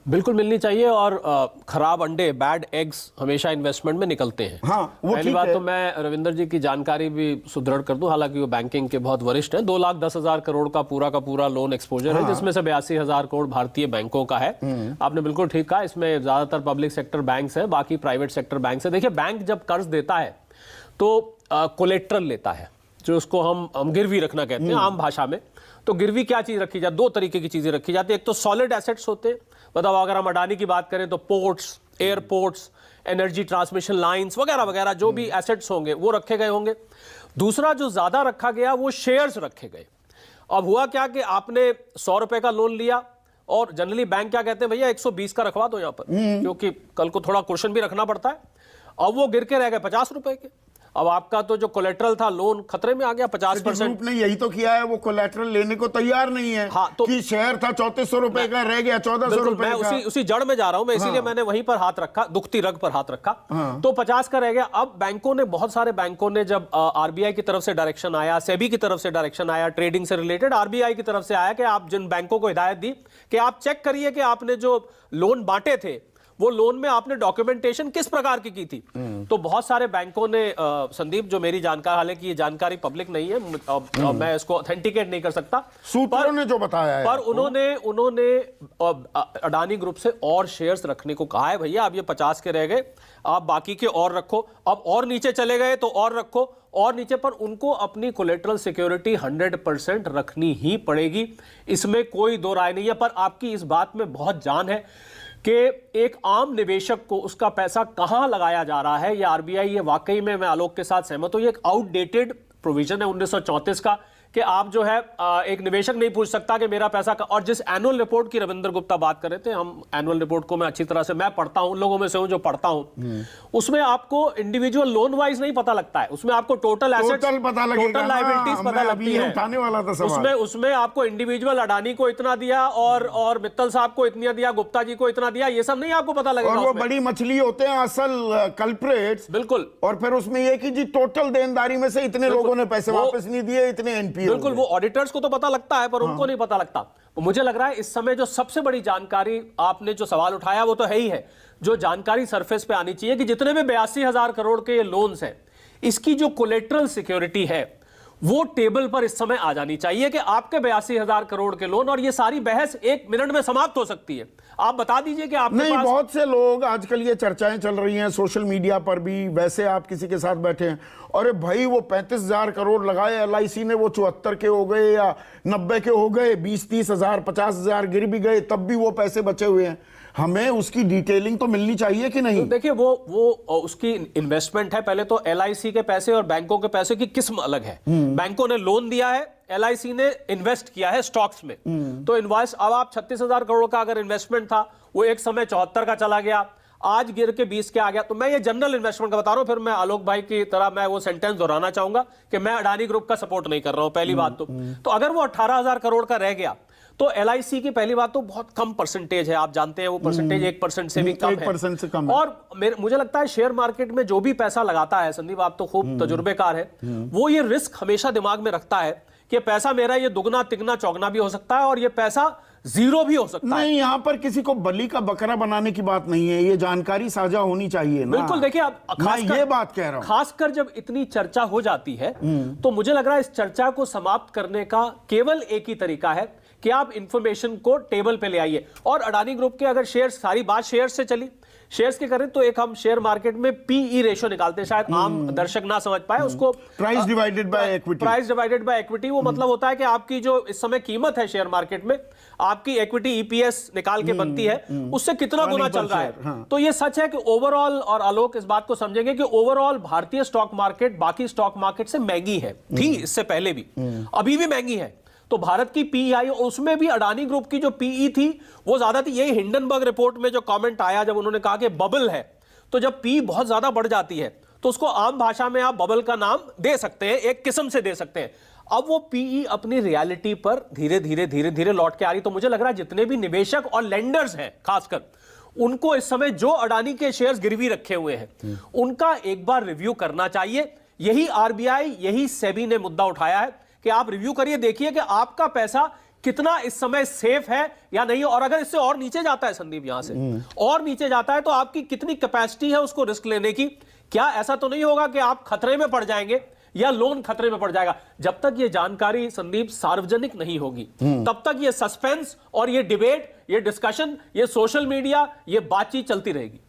बिल्कुल मिलनी चाहिए। और खराब अंडे, बैड एग्स हमेशा इन्वेस्टमेंट में निकलते हैं। हाँ, वो पहली बात तो मैं रविंदर जी की जानकारी भी सुदृढ़ कर दूं, हालांकि वो बैंकिंग के बहुत वरिष्ठ हैं। 2,10,000 करोड़ का पूरा लोन एक्सपोजर है, जिसमें से 82,000 करोड़ भारतीय बैंकों का है। आपने बिल्कुल ठीक कहा, इसमें ज्यादातर पब्लिक सेक्टर बैंक्स हैं, बाकी प्राइवेट सेक्टर बैंक्स है। देखिए, बैंक जब कर्ज देता है तो कोलेट्रल लेता है, जो उसको हम गिरवी रखना कहते हैं आम भाषा में। तो गिरवी क्या चीज रखी जाती है? दो तरीके की चीजें रखी जाती है। एक तो सॉलिड एसेट्स होते हैं, मतलब अगर हम अडानी की बात करें तो ports, airports, energy transmission lines वगैरह वगैरह जो भी एसेट्स होंगे वो रखे गए होंगे। दूसरा जो ज्यादा रखा गया वो शेयर्स रखे गए। अब हुआ क्या कि आपने 100 रुपए का लोन लिया, और जनरली बैंक क्या कहते हैं, भैया 120 का रखवा दो यहां पर, क्योंकि कल को थोड़ा क्वेश्चन भी रखना पड़ता है। अब वो गिर के रह गए 50 रुपए के। अब आपका तो जो कोलेट्रल था, लोन खतरे में आ गया 50%। ने यही तो किया है, वो कोलेट्रल लेने को तैयार नहीं है। हाँ, तो कि शेयर था 3400 रुपए का, रह गया 1400 रुपए का। मैं उसी जड़ में जा रहा हूं मैं, इसीलिए मैंने वहीं पर हाथ रखा, दुखती रग पर हाथ रखा। तो 50 का रह गया। अब बैंकों ने, बहुत सारे बैंकों ने, जब आरबीआई की तरफ से डायरेक्शन आया, सेबी की तरफ से डायरेक्शन आया, ट्रेडिंग से रिलेटेड आरबीआई की तरफ से आया कि आप जिन बैंकों को हिदायत दी कि आप चेक करिए कि आपने जो लोन बांटे थे वो लोन में आपने डॉक्यूमेंटेशन किस प्रकार की थी। तो बहुत सारे बैंकों ने, संदीप, जो मेरी जानकारी, हालांकि ये जानकारी पब्लिक नहीं है, मैं इसको ऑथेंटिकेट नहीं कर सकता, सूत्रों ने जो बताया है, पर उन्होंने अडानी ग्रुप से और शेयर्स रखने को कहा है। भैया अब ये 50 के रह गए, आप बाकी के और रखो। अब और नीचे चले गए तो और रखो, और नीचे, पर उनको अपनी कोलेटरल सिक्योरिटी 100% रखनी ही पड़ेगी, इसमें कोई दो राय नहीं है। पर आपकी इस बात में बहुत जान है कि एक आम निवेशक को उसका पैसा कहां लगाया जा रहा है, ये आरबीआई, ये वाकई में मैं आलोक के साथ सहमत हूं, ये एक आउटडेटेड प्रोविजन है 1934 का, कि आप जो है एक निवेशक नहीं पूछ सकता कि मेरा पैसा और जिस एनुअल रिपोर्ट की रविंद्र गुप्ता बात कर रहे थे, हम एनुअल रिपोर्ट को मैं अच्छी तरह से मैं पढ़ता हूं, उन लोगों में से हूं जो पढ़ता हूं, उसमें आपको इंडिविजुअल लोन वाइज नहीं पता लगता है, उसमें आपको टोटल एसेट्स, टोटल लायबिलिटीज पता लगती है। उठाने वाला था सवाल। उसमें आपको इंडिविजुअल अडानी को इतना दिया और मित्तल साहब को इतना दिया, गुप्ता जी को इतना दिया, ये सब नहीं आपको पता लगेगा। और वो बड़ी मछली होते हैं असल कल्प्रेट्स, बिल्कुल। और फिर उसमें ये कि जी टोटल देनदारी में से इतने लोगों ने पैसे वापस नहीं दिए, इतने एनपीए। बिल्कुल, वो ऑडिटर्स को तो पता लगता है पर उनको नहीं पता लगता। मुझे लग रहा है इस समय जो सबसे बड़ी जानकारी, आपने जो सवाल उठाया वो तो है ही है, जो जानकारी सरफेस पे आनी चाहिए कि जितने भी 82,000 करोड़ के ये लोन्स हैं, इसकी जो कोलेटरल सिक्योरिटी है वो टेबल पर इस समय आ जानी चाहिए कि आपके 82,000 करोड़ के लोन, और ये सारी बहस 1 मिनट में समाप्त हो सकती है। आप बता दीजिए कि आपके नहीं, पास बहुत से लोग आजकल ये चर्चाएं चल रही हैं सोशल मीडिया पर भी, वैसे आप किसी के साथ बैठे हैं, अरे भाई वो 35,000 करोड़ लगाए एलआईसी ने, वो 74 के हो गए या 90 के हो गए, 20-30 हजार 50,000 गिर भी गए, तब भी वो पैसे बचे हुए हैं। हमें उसकी डिटेलिंग तो मिलनी चाहिए कि नहीं? तो देखिए, वो उसकी इन्वेस्टमेंट है। पहले तो एलआईसी के पैसे और बैंकों के पैसे की किस्म अलग है। बैंकों ने लोन दिया है, एलआईसी ने इन्वेस्ट किया है स्टॉक्स में। तो इन्वेस्ट, अब आप 36,000 करोड़ का अगर इन्वेस्टमेंट था, वो एक समय 74 का चला गया, आज गिर के 20 के आ गया। तो मैं ये जनरल इन्वेस्टमेंट का बता रहा हूं, फिर मैं आलोक भाई की तरह मैं वो सेंटेंस दोहराना चाहूंगा कि मैं अडानी ग्रुप का सपोर्ट नहीं कर रहा हूं, पहली बात तो अगर वो 18,000 करोड़ का रह गया तो एलआईसी की पहली बात तो बहुत कम परसेंटेज है, आप जानते हैं वो परसेंटेज 1% से भी कम है, 1% से कम है। और मुझे लगता है शेयर मार्केट में जो भी पैसा लगाता है, संदीप आप तो खूब तजुर्बेकार है, वो ये रिस्क हमेशा दिमाग में रखता है कि पैसा मेरा ये दुगना तिगना चौगना भी हो सकता है और ये पैसा जीरो भी हो सकता है। नहीं, यहां पर किसी को बलि का बकरा बनाने की बात नहीं है, ये जानकारी साझा होनी चाहिए ना। बिल्कुल, देखिए अब मैं ये बात कह रहा हूं, खासकर जब इतनी चर्चा हो जाती है तो मुझे लग रहा है इस चर्चा को समाप्त करने का केवल एक ही तरीका है कि आप इंफॉर्मेशन को टेबल पे ले आइए। और अडानी ग्रुप के अगर शेयर, सारी बात शेयर से चली, शेयर्स के करें तो एक हम शेयर मार्केट में पीई रेशियो निकालते हैं, शायद आम दर्शक ना समझ पाए उसको, price divided by equity. Price divided by equity, वो मतलब होता है कि आपकी जो इस समय कीमत है शेयर मार्केट में, आपकी इक्विटी ईपीएस निकाल के बनती है, उससे कितना गुना चल रहा है। हाँ। तो ये सच है कि ओवरऑल, और आलोक इस बात को समझेंगे कि ओवरऑल भारतीय स्टॉक मार्केट बाकी स्टॉक मार्केट से महंगी है, थी इससे पहले भी, अभी भी महंगी है। तो भारत की पीई, उसमें भी अडानी ग्रुप की जो पीई थी वो ज्यादा थी। यही हिंडनबर्ग रिपोर्ट में जो कमेंट आया जब उन्होंने कहा कि बबल है, तो जब पी बहुत ज्यादा बढ़ जाती है तो उसको आम भाषा में आप बबल का नाम दे सकते हैं, एक किस्म से दे सकते हैं। अब वो पीई अपनी रियलिटी पर धीरे धीरे लौट के आ रही। तो मुझे लग रहा है जितने भी निवेशक और लेंडर्स हैं खासकर, उनको इस समय जो अडानी के शेयर्स गिरवी रखे हुए हैं उनका एक बार रिव्यू करना चाहिए। यही आरबीआई, यही सेबी ने मुद्दा उठाया है कि आप रिव्यू करिए, देखिए कि आपका पैसा कितना इस समय सेफ है या नहीं, और अगर इससे और नीचे जाता है संदीप, यहां से और नीचे जाता है, तो आपकी कितनी कैपेसिटी है उसको रिस्क लेने की। क्या ऐसा तो नहीं होगा कि आप खतरे में पड़ जाएंगे या लोन खतरे में पड़ जाएगा? जब तक ये जानकारी संदीप सार्वजनिक नहीं होगी तब तक ये सस्पेंस और ये डिबेट, ये डिस्कशन, ये सोशल मीडिया, ये बातचीत चलती रहेगी।